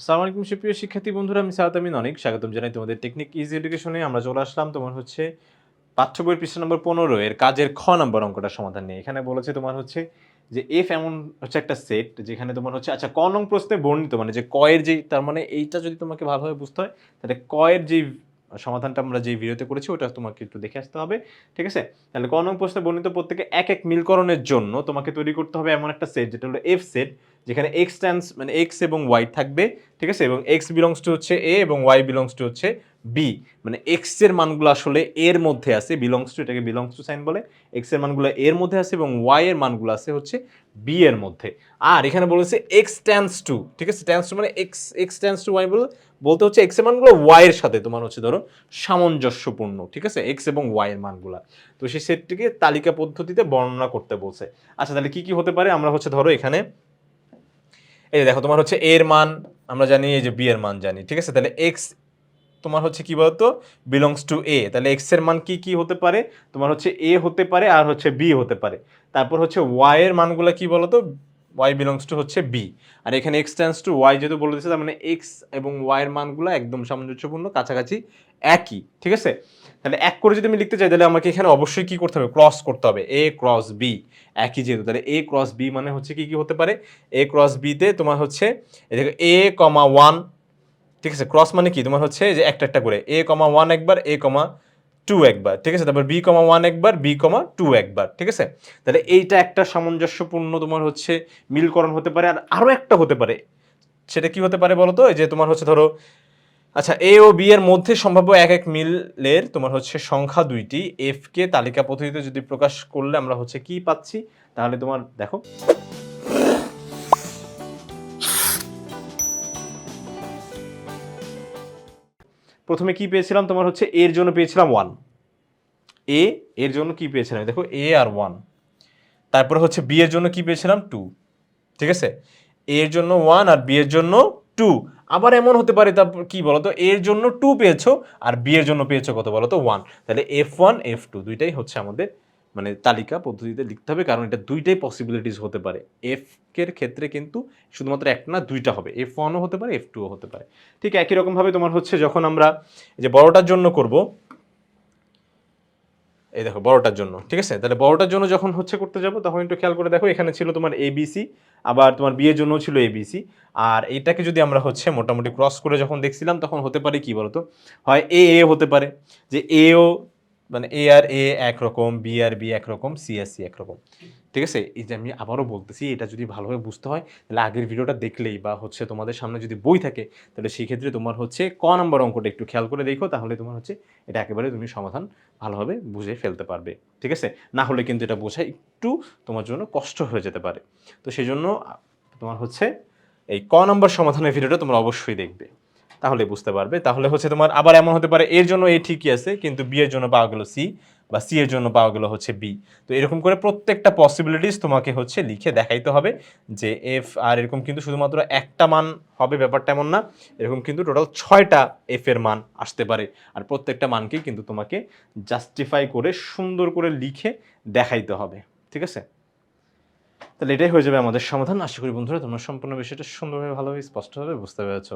আসসালামু আলাইকুম সুপ্রিয় শিক্ষার্থী বন্ধুরা, আমি সাদ আমিন অনেক স্বাগতম জানাই তোমাদের টেকনিক ইজি এডুকেশনে। আমরা চলে আসলাম তোমার হচ্ছে পাঠ্য বইয়ের পৃষ্ঠা নম্বর 15 এর কাজের খ নম্বর অঙ্কটা সমাধান নিয়ে। এখানে বলেছে তোমার হচ্ছে যে এফ এমন হচ্ছে একটা সেট যেখানে তোমার হচ্ছে আচ্ছা ক নং প্রশ্নে বর্ণিত মানে যে ক এর যেই তার মানে এইটা যদি তোমাকে ভালোভাবে বুঝতে হয় তাহলে ক এর যেই সমাধানটা আমরা যেই ভিডিওতে করেছি ওটা তোমাকে একটু দেখে আসতে হবে। ঠিক আছে? তাহলে ক নং প্রশ্নে বর্ণিত প্রত্যেকে এক এক মিলকরণের জন্য তোমাকে তৈরি করতে হবে এমন একটা সেট যেটা হলো এফ সেট, যেখানে এক্স ট্যান্স মানে এক্স এবং ওয়াই থাকবে। ঠিক আছে? এবং এক্স বিলংস টু হচ্ছে এ এবং ওয়াই বিলংস টু হচ্ছে বি। মানে এক্স এর মানগুলো আসলে এর মধ্যে আছে, বিলংস টু এটাকে বিলংস টু সাইন বলে। এক্স এর মানগুলো এর মধ্যে আছে এবং ওয়াই এর মানগুলো আছে হচ্ছে বি এর মধ্যে। আর এখানে বলেছে এক্স ট্যান্স টু, ঠিক আছে? ট্যান্স টু মানে এক্স ট্যান্স টু ওয়াই বলতে হচ্ছে এক্স এর মানগুলো ওয়াই এর সাথে তোমার হচ্ছে ধরো সামঞ্জস্যপূর্ণ। ঠিক আছে? এক্স এবং ওয়াই এর মানগুলো, তো সেই সেটটিকে তালিকা পদ্ধতিতে বর্ণনা করতে বলছে। আচ্ছা তাহলে কি কি হতে পারে? আমরা হচ্ছে ধরো এখানে এই যে দেখো তোমার হচ্ছে এ এর মান আমরা জানি, এই যে বি এর মান জানি। ঠিক আছে? তাহলে এক্স তোমার হচ্ছে কি বলতো বিলংস টু এ, তাহলে এক্স এর মান কি কি হতে পারে? তোমার হচ্ছে এ হতে পারে আর হচ্ছে বি হতে পারে। তারপর হচ্ছে ওয়াই এর মানগুলো কি বলতো, ওয়াই বিলংস টু হচ্ছে বি। আর এখানে এক্স টেন্স টু ওয়াই যেহেতু বলে দিচ্ছে, তার মানে এক্স এবং ওয়াই এর মানগুলো একদম সামঞ্জস্যপূর্ণ, কাছাকাছি একই। ঠিক আছে? তাহলে এক করে যদি আমি লিখতে চাই তাহলে আমাকে এখানে অবশ্যই কি করতে হবে, ক্রস করতে হবে। এ ক্রস বি একই যেহেতু, তাহলে এ ক্রস বি মানে হচ্ছে কি কি হতে পারে, এ ক্রস বিতে তোমার হচ্ছে এ কমা ওয়ান। ঠিক আছে? ক্রস মানে কি তোমার হচ্ছে যে একটা একটা করে এ কমা ওয়ান একবার, এ কমা টু একবার। ঠিক আছে? তারপর বি কমা ওয়ান একবার, বি কমা টু একবার। ঠিক আছে? তাহলে এইটা একটা সামঞ্জস্যপূর্ণ তোমার হচ্ছে মিলকরণ হতে পারে। আর আরো একটা হতে পারে, সেটা কি হতে পারে বলো তো? এই যে তোমার হচ্ছে ধরো আচ্ছা এ ও বি এর মধ্যে সম্ভাব্য এক এক মিলের তোমার হচ্ছে সংখ্যা দুইটি এফ কে তালিকা পদ্ধতিতে যদি প্রকাশ করলে আমরা হচ্ছে কি পাচ্ছি, তাহলে তোমার দেখো প্রথমে কি পেয়েছিলাম, তোমার হচ্ছে এর জন্য পেয়েছিলাম ওয়ান। এর জন্য কি পেয়েছিলাম, দেখো এ আর ওয়ান। তারপরে হচ্ছে বি এর জন্য কি পেয়েছিলাম, টু। ঠিক আছে? এর জন্য ওয়ান আর বি এর জন্য টু। আবার এমন হতে পারে তারপর কি বলতো, এর জন্য টু পেয়েছো আর বি এর জন্য পেয়েছো কত বলতো, ওয়ান। তাহলে এফ ওয়ান এফ টু দুইটাই হচ্ছে আমাদের মানে তালিকা পদ্ধতিতে লিখতে হবে, কারণ এটা দুইটাই পসিবিলিটিস হতে পারে। এফ এর ক্ষেত্রে কিন্তু শুধুমাত্র একটা না দুইটা হবে, এফ ওয়ানও হতে পারে এফ টুও হতে পারে। ঠিক একই রকমভাবে তোমার হচ্ছে যখন আমরা এই যে বড়টার জন্য করব, এই দেখো বড়টার জন্য। ঠিক আছে? তাহলে বড়টার জন্য যখন হচ্ছে করতে যাবো তখন একটু খেয়াল করে দেখো, এখানে ছিল তোমার এবিসি, আবার তোমার বিয়ের জন্য ছিল এবিসি। আর এইটাকে যদি আমরা হচ্ছে মোটামুটি ক্রস করে যখন দেখছিলাম তখন হতে পারে কি বলতো, হয় এ এ হতে পারে, যে এও মানে এ আর এ একরকম, বি আর বি একরকম, সি আর সি একরকম। ঠিক আছে? এই যে আমি আবারও বলতেছি, এটা যদি ভালোভাবে বুঝতে হয় তাহলে আগের ভিডিওটা দেখলেই বা হচ্ছে তোমাদের সামনে যদি বই থাকে তাহলে সেই ক্ষেত্রে তোমার হচ্ছে ক নম্বর অঙ্কটা একটু খেয়াল করে দেখো, তাহলে তোমার হচ্ছে এটা একেবারে তুমি সমাধান ভালোভাবে বুঝে ফেলতে পারবে। ঠিক আছে? না হলে কিন্তু এটা বোঝা একটু তোমার জন্য কষ্ট হয়ে যেতে পারে। তো সেই জন্য তোমার হচ্ছে এই ক নম্বর সমাধানের ভিডিওটা তোমরা অবশ্যই দেখবে, তাহলে বুঝতে পারবে। তাহলে হচ্ছে তোমার আবার এমন হতে পারে এর জন্য এ ঠিকই আছে কিন্তু বি এর জন্য পাওয়া গেল সি, বা সি এর জন্য পাওয়া গেল হচ্ছে বি। তো এরকম করে প্রত্যেকটা পসিবিলিটিস তোমাকে হচ্ছে লিখে দেখাইতে হবে যে এফ, আর এরকম কিন্তু শুধুমাত্র একটা মান হবে ব্যাপারটা এমন না, এরকম কিন্তু টোটাল 6টা এফ এর মান আসতে পারে। আর প্রত্যেকটা মানকেই কিন্তু তোমাকে জাস্টিফাই করে সুন্দর করে লিখে দেখাইতে হবে। ঠিক আছে? তাহলে এটাই হয়ে যাবে আমাদের সমাধান। আশা করি বন্ধুরা তোমরা সম্পূর্ণ বিষয়টা সুন্দরভাবে ভালোভাবে স্পষ্টভাবে বুঝতে পেরেছো।